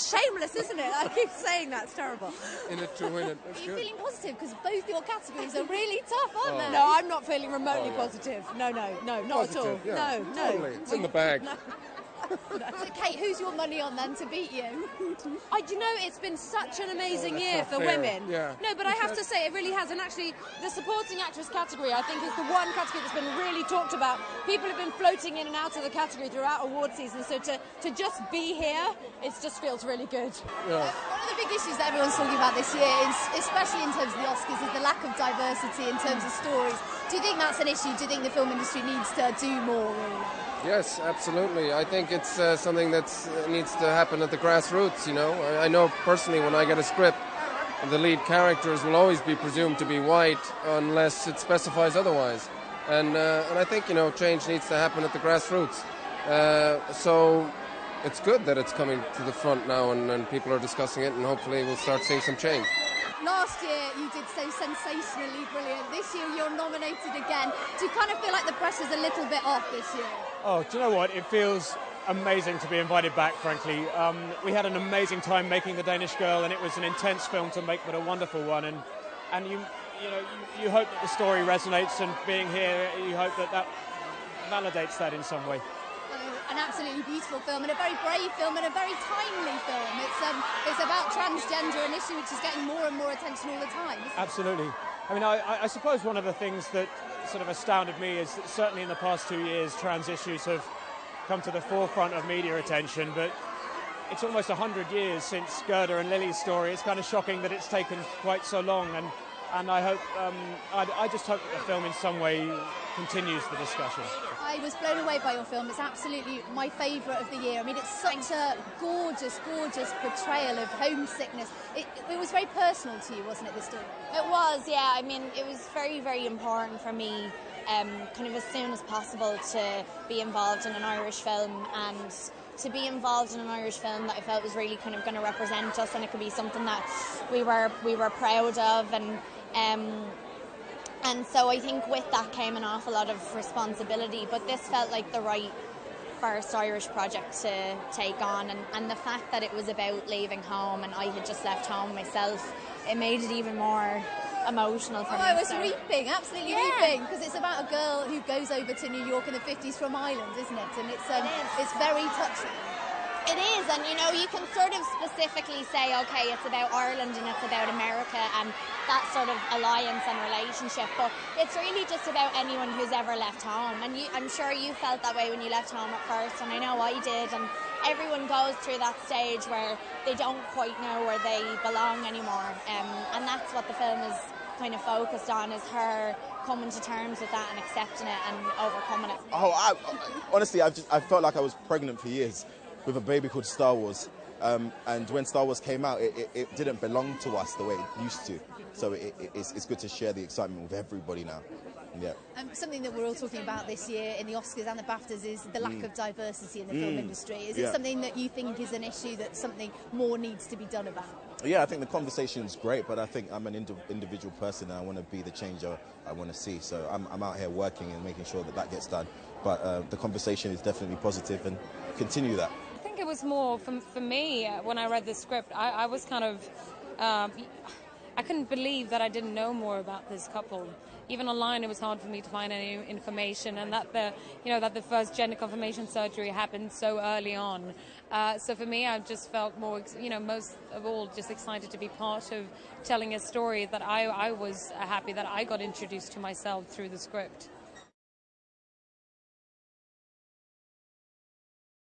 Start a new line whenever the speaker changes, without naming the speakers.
It's shameless, isn't it? I keep saying that. It's terrible.
In it to win it. That's
Are you
good.
feeling positive? Because both your categories are really tough, aren't they?
No, I'm not feeling remotely
yeah.
positive. No, not
Positive,
at all.
yeah.
No.
Totally. It's in the bag.
So, Kate, who's your money on then to beat you?
Do you know, it's been such an amazing
that's
year
not
for
fair.
women.
Yeah.
No, but I have to say, it really has. And actually, the supporting actress category, I think, is the one category that's been really talked about. People have been floating in and out of the category throughout award season. So to just be here, it just feels really good.
Yeah.
One of the big issues that everyone's talking about this year, especially in terms of the Oscars, is the lack of diversity in terms of stories. Do you think that's an issue? Do you think the film industry needs to do more, really?
Yes, absolutely. I think it's something that needs to happen at the grassroots, you know. I know personally when I get a script, the lead characters will always be presumed to be white unless it specifies otherwise. And I think, you know, change needs to happen at the grassroots. So it's good that it's coming to the front now and people are discussing it, and hopefully we'll start seeing some change.
Last year you did so sensationally brilliant. This year you're nominated again. Do you kind of feel like the pressure's a little bit off this year?
Oh, do you know what? It feels amazing to be invited back, frankly. We had an amazing time making The Danish Girl, and it was an intense film to make, but a wonderful one. And you hope that the story resonates, and being here, you hope that validates that in some way.
An absolutely beautiful film, and a very brave film, and a very timely film. It's about transgender, an issue which is getting more and more attention all the time.
Absolutely. I mean, I suppose one of the things that sort of astounded me is that certainly in the past 2 years, trans issues have come to the forefront of media attention, but it's almost 100 years since Gerda and Lily's story. It's kind of shocking that it's taken quite so long, and I hope, I just hope that the film in some way continues the discussion.
I was blown away by your film. It's absolutely my favourite of the year. I mean, it's such a gorgeous, gorgeous portrayal of homesickness. It was very personal to you, wasn't it, this story?
It was, yeah. I mean, it was very, very important for me, kind of as soon as possible, to be involved in an Irish film, and to be involved in an Irish film that I felt was really kind of going to represent us, and it could be something that we were proud of, and so I think with that came an awful lot of responsibility, but this felt like the right first Irish project to take on, and the fact that it was about leaving home, and I had just left home myself, it made it even more emotional for me.
I was weeping, absolutely weeping, because it's about a girl who goes over to New York in the 50s from Ireland, isn't it? And it's very touching.
It is, and you know, you can sort of specifically say, okay, it's about Ireland and it's about America and that sort of alliance and relationship, but it's really just about anyone who's ever left home, and I'm sure you felt that way when you left home at first, and I know I did, and everyone goes through that stage where they don't quite know where they belong anymore, and that's what the film is kind of focused on, is her coming to terms with that and accepting it and overcoming it.
Oh, honestly, I felt like I was pregnant for years with a baby called Star Wars. And when Star Wars came out, it didn't belong to us the way it used to. So it's good to share the excitement with everybody now. Yeah.
Something that we're all talking about this year in the Oscars and the BAFTAs is the lack of diversity in the film industry. Is it something that you think is an issue that something more needs to be done about?
Yeah, I think the conversation's great, but I think I'm an individual person and I want to be the change I want to see. So I'm out here working and making sure that gets done. But the conversation is definitely positive, and continue that.
I think it was more for me when I read the script. I was kind of I couldn't believe that I didn't know more about this couple. Even online, it was hard for me to find any information, and that the first gender confirmation surgery happened so early on. So for me, I just felt more, most of all, just excited to be part of telling a story that I was happy that I got introduced to myself through the script.